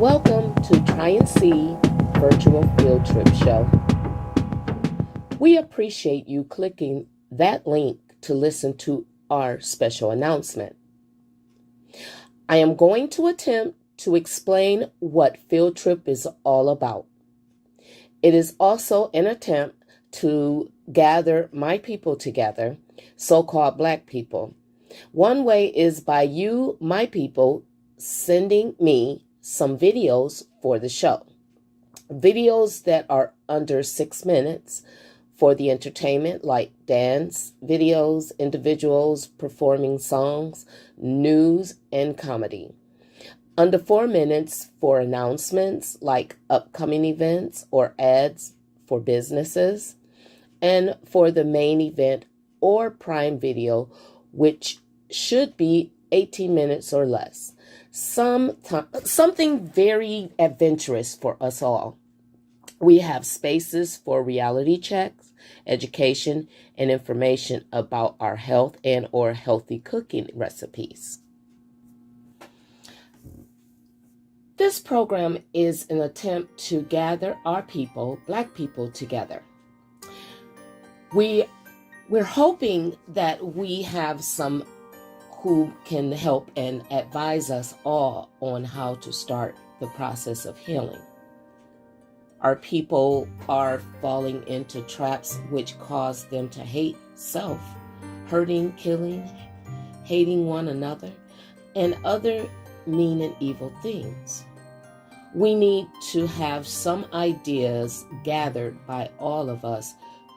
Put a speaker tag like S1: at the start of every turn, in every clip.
S1: Welcome to Try and See Virtual Field Trip Show. We appreciate you clicking that link to listen to our special announcement. I am going to attempt to explain what Field Trip is all about. It is also an attempt to gather my people together, so-called Black people. One way is by you, my people, sending me some videos for the show. Videos that are under 6 minutes for the entertainment, like dance videos, individuals performing songs, news, and comedy. Under 4 minutes for announcements like upcoming events or ads for businesses. And for the main event or prime video, which should be 18 minutes or less. Something very adventurous for us all. We have spaces for reality checks, education, and information about our health and or healthy cooking recipes. This program is an attempt to gather our people, Black people, together. We're hoping that we have some who can help and advise us all on how to start the process of healing. Our people are falling into traps which cause them to hate self, hurting, killing, hating one another, and other mean and evil things. We need to have some ideas gathered by all of us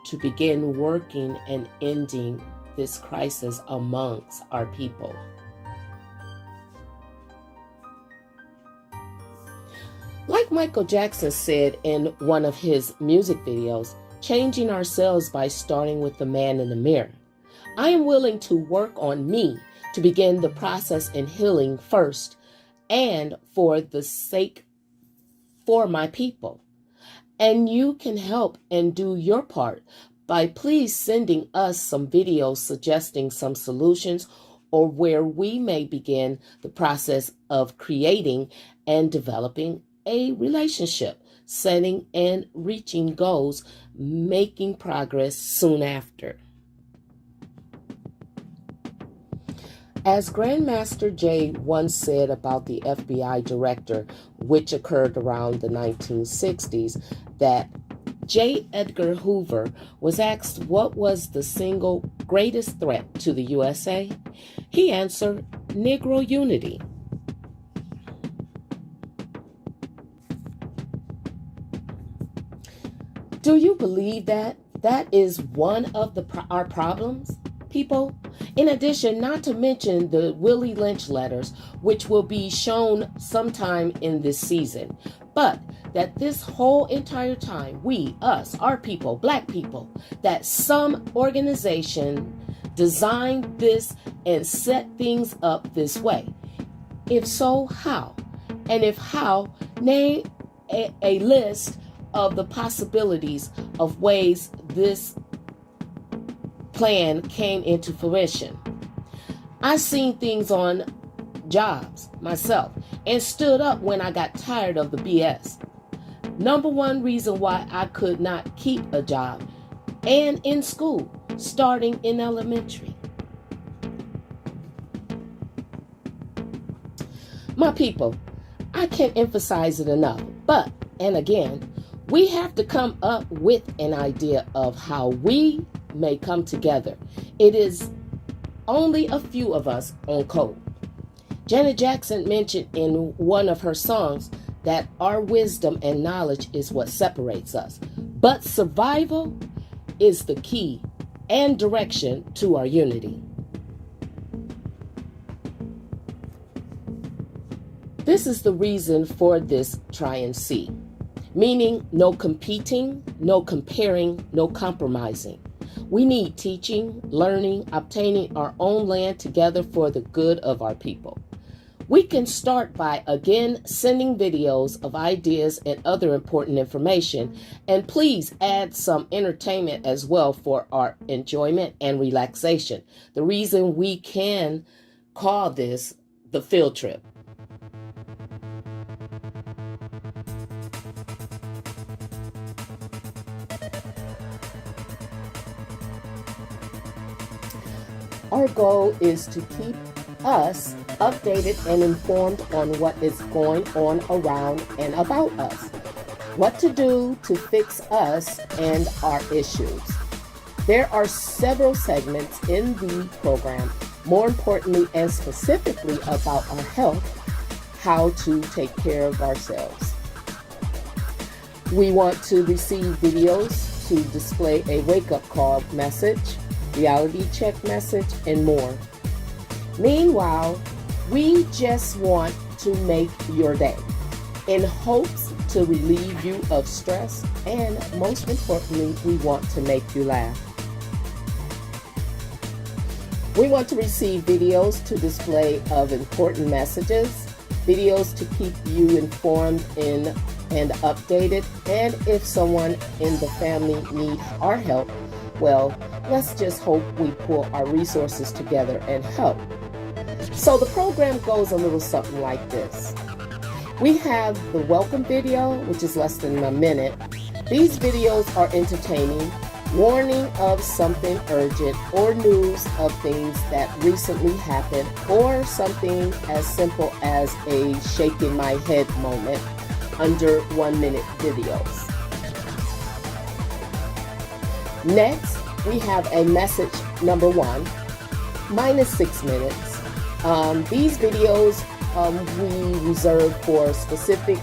S1: to begin working and ending this crisis amongst our people. Like Michael Jackson said in one of his music videos, changing ourselves by starting with the man in the mirror. I am willing to work on me to begin the process in healing first and for the sake for my people. And you can help and do your part by please sending us some videos suggesting some solutions or where we may begin the process of creating and developing a relationship, setting and reaching goals, making progress soon after. As Grandmaster Jay once said about the FBI director, which occurred around the 1960s, that J. Edgar Hoover was asked what was the single greatest threat to the USA. He answered, Negro unity. Do you believe that? That is one of our problems, people? In addition, not to mention the Willie Lynch letters, which will be shown sometime in this season. But that this whole entire time, we, us, our people, Black people, that some organization designed this and set things up this way. If so, how? And if how, name a list of the possibilities of ways this plan came into fruition. I've seen things on jobs myself and stood up when I got tired of the BS. Number one reason why I could not keep a job and in school, starting in elementary. My people, I can't emphasize it enough, but, and again, we have to come up with an idea of how we may come together. It is only a few of us on code. Janet Jackson mentioned in one of her songs that our wisdom and knowledge is what separates us, but survival is the key and direction to our unity. This is the reason for this try and see, meaning no competing, no comparing, no compromising. We need teaching, learning, obtaining our own land together for the good of our people. We can start by, again, sending videos of ideas and other important information, and please add some entertainment as well for our enjoyment and relaxation. The reason we can call this the field trip. Our goal is to keep us updated and informed on what is going on around and about us, what to do to fix us and our issues. There are several segments in the program, more importantly and specifically about our health, how to take care of ourselves. We want to receive videos to display a wake-up call message, reality check message, and more. Meanwhile, we just want to make your day in hopes to relieve you of stress, and most importantly, we want to make you laugh. We want to receive videos to display of important messages, videos to keep you informed and updated, and if someone in the family needs our help, well, let's just hope we pull our resources together and help. So the program goes a little something like this. We have the welcome video, which is less than a minute. These videos are entertaining, warning of something urgent, or news of things that recently happened, or something as simple as a shaking my head moment under 1 minute videos. Next, we have a message number 1, minus 6 minutes. These videos we reserve for specific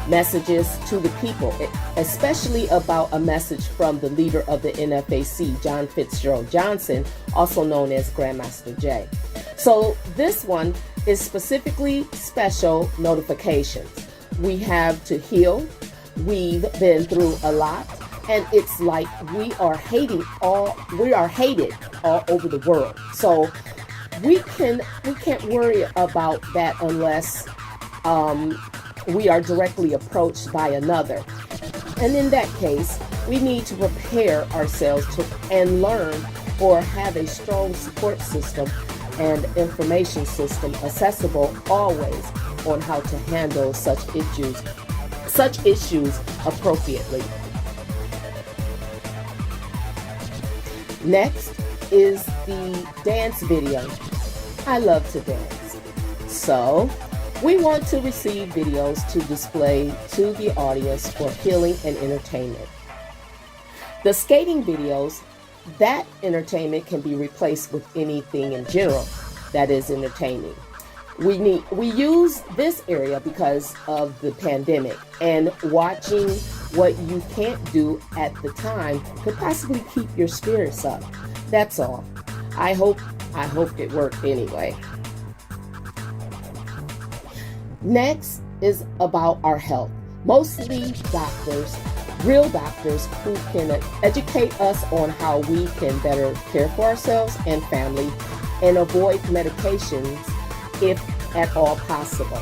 S1: messages to the people, especially about a message from the leader of the NFAC, John Fitzgerald Johnson, also known as Grandmaster Jay. So this one is specifically special notifications. We have to heal. We've been through a lot, and it's like we are hated all over the world. So we can't worry about that unless we are directly approached by another. And in that case, we need to prepare ourselves and learn or have a strong support system and information system accessible always on how to handle such issues appropriately. Next is the dance video. I love to dance. So we want to receive videos to display to the audience for healing and entertainment. The skating videos, that entertainment can be replaced with anything in general that is entertaining. We use this area because of the pandemic, and watching what you can't do at the time could possibly keep your spirits up. That's all. I hope it worked anyway. Next is about our health. Mostly doctors, real doctors who can educate us on how we can better care for ourselves and family and avoid medications if at all possible.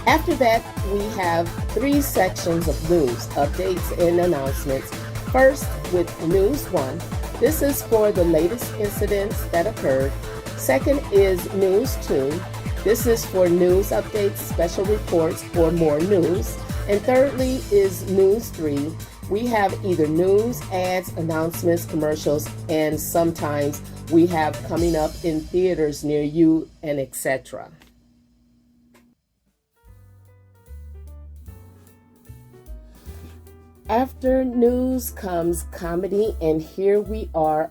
S1: After that, we have 3 sections of news, updates, and announcements. First, with News 1. This is for the latest incidents that occurred. Second is News 2. This is for news updates, special reports, or more news. And thirdly is News 3. We have either news, ads, announcements, commercials, and sometimes we have coming up in theaters near you, and etc. After news comes comedy, and here we are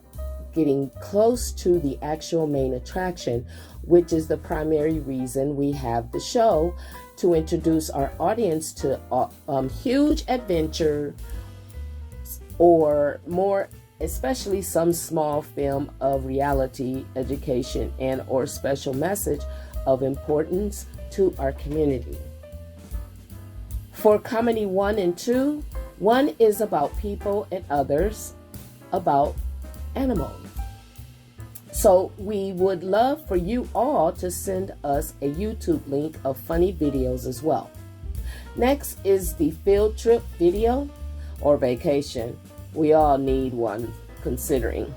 S1: getting close to the actual main attraction, which is the primary reason we have the show, to introduce our audience to huge adventure, or more especially some small film of reality, education, and or special message of importance to our community. For comedy 1 and 2, one is about people and others about animals. So we would love for you all to send us a YouTube link of funny videos as well. Next is the field trip video or vacation. We all need one considering.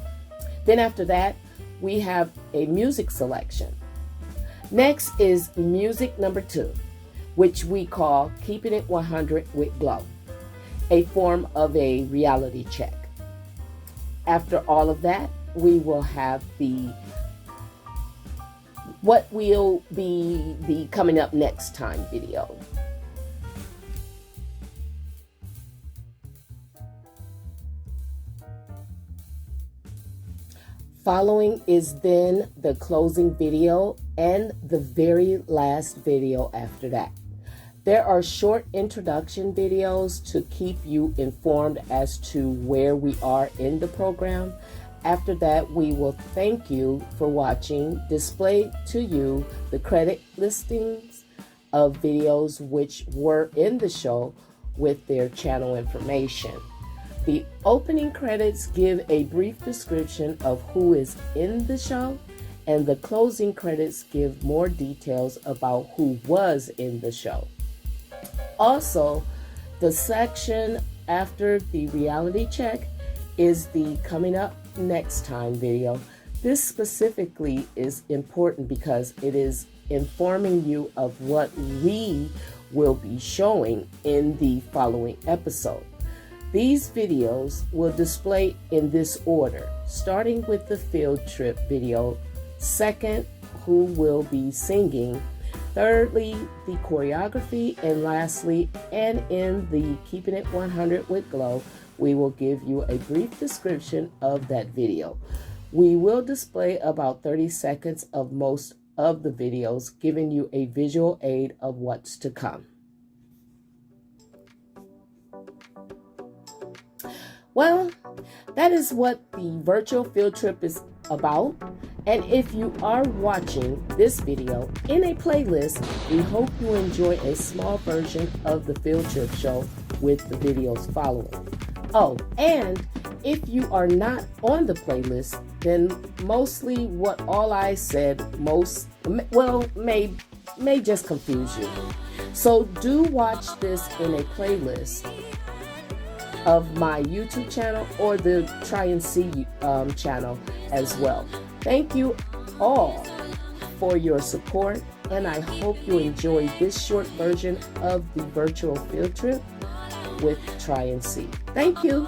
S1: Then after that, we have a music selection. Next is music number 2, which we call Keeping It 100 with Glow, a form of a reality check. After all of that, we will have the what will be the coming up next time video. Following is then the closing video and the very last video after that. There are short introduction videos to keep you informed as to where we are in the program. After that, we will thank you for watching, display to you the credit listings of videos which were in the show with their channel information. The opening credits give a brief description of who is in the show, and the closing credits give more details about who was in the show. Also, the section after the reality check is the coming up next time video. This specifically is important because it is informing you of what we will be showing in the following episode. These videos will display in this order, starting with the field trip video, second, who will be singing, thirdly, the choreography, and lastly, and in the Keeping It 100 with Glow, we will give you a brief description of that video. We will display about 30 seconds of most of the videos, giving you a visual aid of what's to come. Well, that is what the virtual field trip is about. And if you are watching this video in a playlist, we hope you enjoy a small version of the field trip show with the videos following. Oh, and if you are not on the playlist, then mostly what all I said may just confuse you. So do watch this in a playlist of my YouTube channel or the Try and See channel as well. Thank you all for your support, and I hope you enjoyed this short version of the virtual field trip with Try and See. Thank you.